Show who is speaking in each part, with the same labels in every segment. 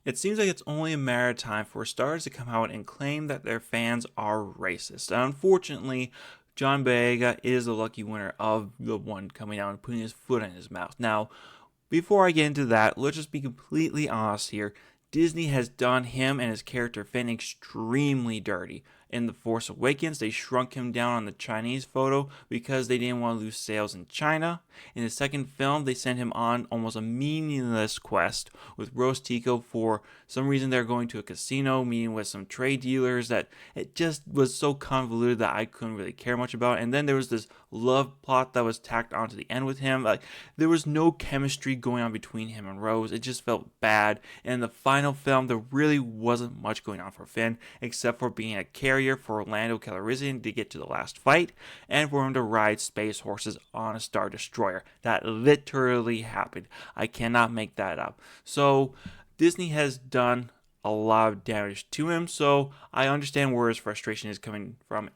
Speaker 1: It seems like it's only a matter of time for stars to come out and claim that their fans are racist. And unfortunately, John Boyega is the lucky winner of the one coming out and putting his foot in his mouth. Now, before I get into that, let's just be completely honest here. Disney has done him and his character Finn extremely dirty. In The Force Awakens, they shrunk him down on the Chinese photo because they didn't want to lose sales in China. In the second film, they sent him on almost a meaningless quest with Rose Tico for some reason. They're going to a casino, meeting with some trade dealers that it just was so convoluted that I couldn't really care much about. And then there was this love plot that was tacked onto the end with him. Like, there was no chemistry going on between him and Rose. It just felt bad. And in the final film, there really wasn't much going on for Finn, except for being a carrier for Lando Calrissian to get to the last fight, and for him to ride space horses on a Star Destroyer. That literally happened. I cannot make that up. So, Disney has done a lot of damage to him, so I understand where his frustration is coming from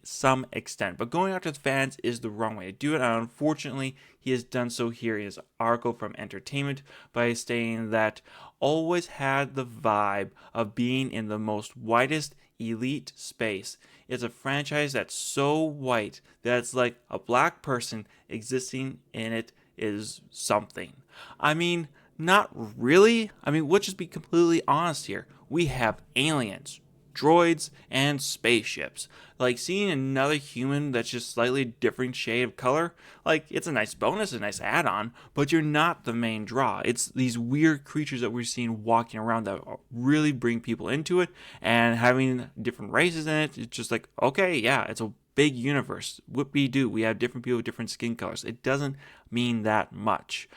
Speaker 1: some extent. But going after the fans is the wrong way to do it, and unfortunately, he has done so here in his article from Entertainment by stating that always had the vibe of being in the most widest elite space. It's a franchise that's so white that it's like a black person existing in it is something. I mean, not really. I mean, let's just be completely honest here. We have aliens, droids, and spaceships. Like, seeing another human that's just slightly different shade of color, like, it's a nice bonus, a nice add-on, but you're not the main draw. It's these weird creatures that we're seeing walking around that really bring people into it, and having different races in it, it's just like, okay, yeah, it's a big universe. Whoop-de-doo, we have different people with different skin colors. It doesn't mean that much,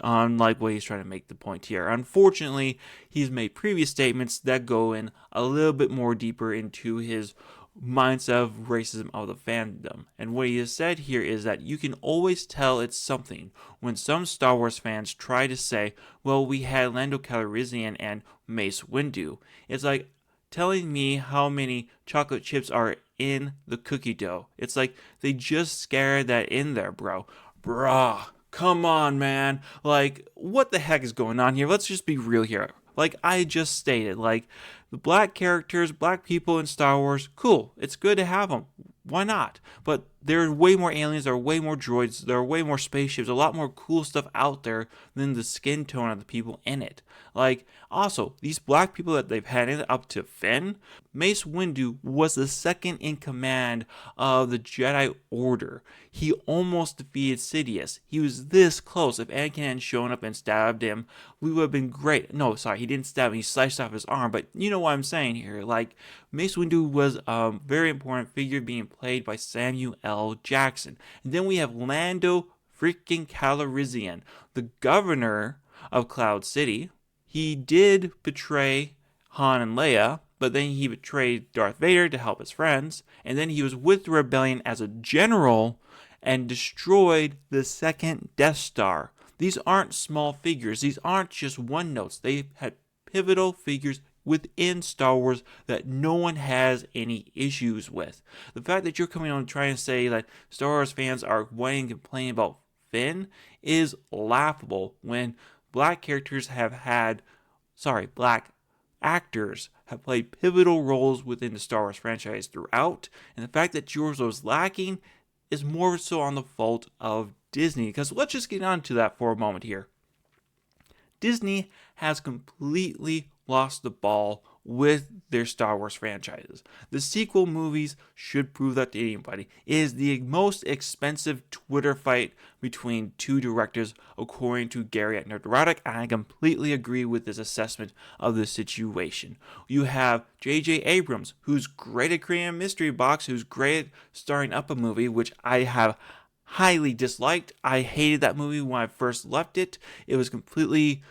Speaker 1: unlike what he's trying to make the point here. Unfortunately, he's made previous statements that go in a little bit more deeper into his mindset of racism of the fandom. And what he has said here is that you can always tell it's something when some Star Wars fans try to say, well, we had Lando Calrissian and Mace Windu. It's like telling me how many chocolate chips are in the cookie dough. It's like they just scared that in there, bro. Bruh. Come on, man. Like, what the heck is going on here? Let's just be real here. Like I just stated, like, the black characters, black people in Star Wars, cool. It's good to have them. Why not? But there are way more aliens, there are way more droids, there are way more spaceships, a lot more cool stuff out there than the skin tone of the people in it. Like, also, these black people that they've had up to Finn, Mace Windu was the second in command of the Jedi Order. He almost defeated Sidious. He was this close. If Anakin hadn't shown up and stabbed him, we would have been great. No, sorry, he didn't stab him. He sliced off his arm. But you know what I'm saying here. Like, Mace Windu was a very important figure being played by Samuel L. Jackson. And then we have Lando freaking Calrissian, the governor of Cloud City. He did betray Han and Leia, but then he betrayed Darth Vader to help his friends, and then he was with the rebellion as a general and destroyed the second Death Star. These aren't small figures. These aren't just one notes. They had pivotal figures within Star Wars that no one has any issues with. The fact that you're coming on trying to say that Star Wars fans are whining and complaining about Finn is laughable when black characters have had, black actors have played pivotal roles within the Star Wars franchise throughout, and the fact that yours was lacking is more so on the fault of Disney. Because let's just get on to that for a moment here. Disney has completely lost the ball with their Star Wars franchises. The sequel movies should prove that to anybody. It is the most expensive Twitter fight between two directors, according to Gary at Nerdrotic, and I completely agree with this assessment of the situation. You have J.J. Abrams, who's great at creating a mystery box, who's great at starring up a movie, which I have highly disliked. I hated that movie when I first left it. It was completely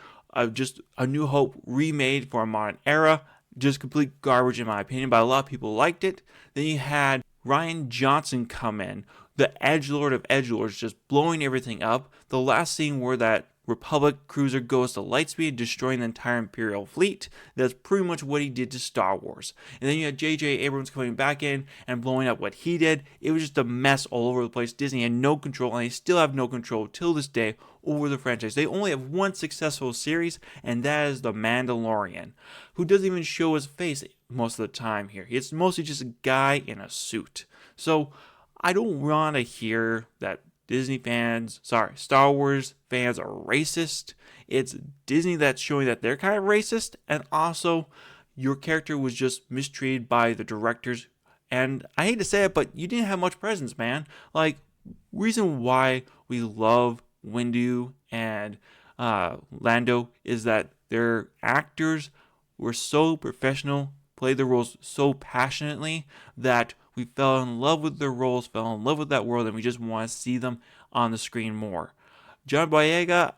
Speaker 1: just a New Hope remade for a modern era. Just complete garbage in my opinion, but a lot of people liked it. Then you had Rian Johnson come in, the edgelord of edgelords, just blowing everything up. The last scene where that Republic cruiser goes to lightspeed, destroying the entire Imperial fleet. That's pretty much what he did to Star Wars. And then you had J.J. Abrams coming back in and blowing up what he did. It was just a mess all over the place. Disney had no control, and they still have no control till this day over the franchise. They only have one successful series, and that is The Mandalorian, who doesn't even show his face most of the time here. It's mostly just a guy in a suit. So I don't want to hear that Star Wars fans are racist. It's Disney that's showing that they're kind of racist, and also your character was just mistreated by the directors. And I hate to say it, but you didn't have much presence, man. Like, reason why we love Windu and Lando is that their actors were so professional, played the roles so passionately that we fell in love with their roles, fell in love with that world, and we just want to see them on the screen more. John Boyega,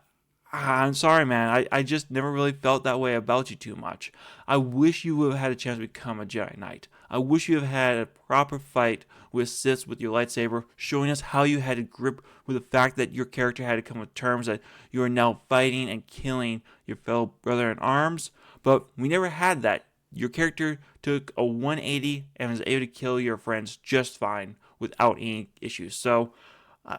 Speaker 1: I'm sorry, man. I just never really felt that way about you too much. I wish you would have had a chance to become a Jedi Knight. I wish you have had a proper fight with Sith with your lightsaber, showing us how you had to grip with the fact that your character had to come with terms that you are now fighting and killing your fellow brother in arms. But we never had that. Your character took a 180 and was able to kill your friends just fine without any issues. So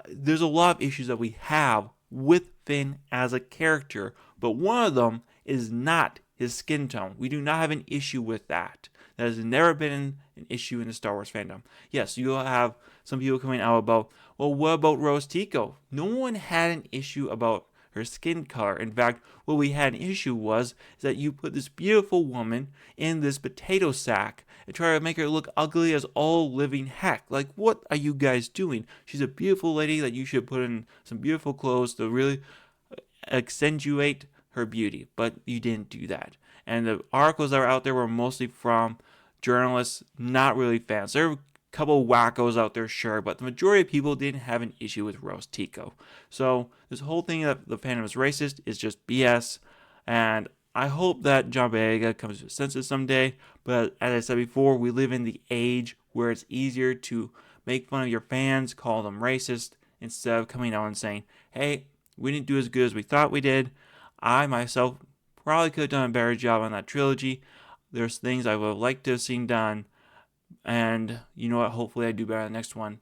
Speaker 1: there's a lot of issues that we have with Finn as a character, but one of them is not his skin tone. We do not have an issue with that. That has never been an issue in the Star Wars fandom. Yes, you'll have some people coming out about, well, what about Rose Tico? No one had an issue about her skin color. In fact, what we had an issue is that you put this beautiful woman in this potato sack and try to make her look ugly as all living heck. Like, what are you guys doing? She's a beautiful lady that you should put in some beautiful clothes to really accentuate her beauty, but you didn't do that. And the articles that were out there were mostly from journalists, not really fans. There were couple wackos out there, sure, but the majority of people didn't have an issue with Rose Tico. So this whole thing that the fandom is racist is just BS, and I hope that John Boyega comes to his senses someday. But as I said before, we live in the age where it's easier to make fun of your fans, call them racist, instead of coming out and saying, hey, we didn't do as good as we thought we did. I myself probably could have done a better job on that trilogy. There's things I would have liked to have seen done. And you know what? Hopefully I do better on the next one.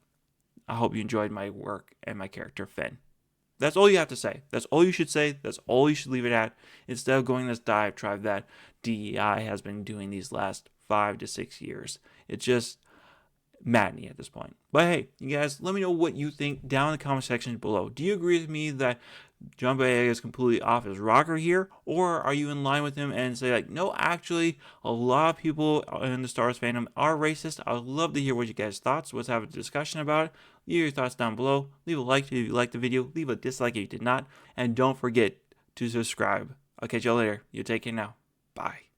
Speaker 1: I hope you enjoyed my work and my character, Finn. That's all you have to say. That's all you should say. That's all you should leave it at. Instead of going this diatribe that DEI has been doing these last 5 to 6 years. It's just maddening at this point. But hey, you guys, let me know what you think down in the comment section below. Do you agree with me that John Boyega is completely off his rocker here? Or are you in line with him and say, like, no, actually, a lot of people in the Star Wars fandom are racist? I would love to hear what you guys' thoughts. Let's have a discussion about it. Leave your thoughts down below. Leave a like if you liked the video. Leave a dislike if you did not. And don't forget to subscribe. I'll catch y'all later. You take care now. Bye.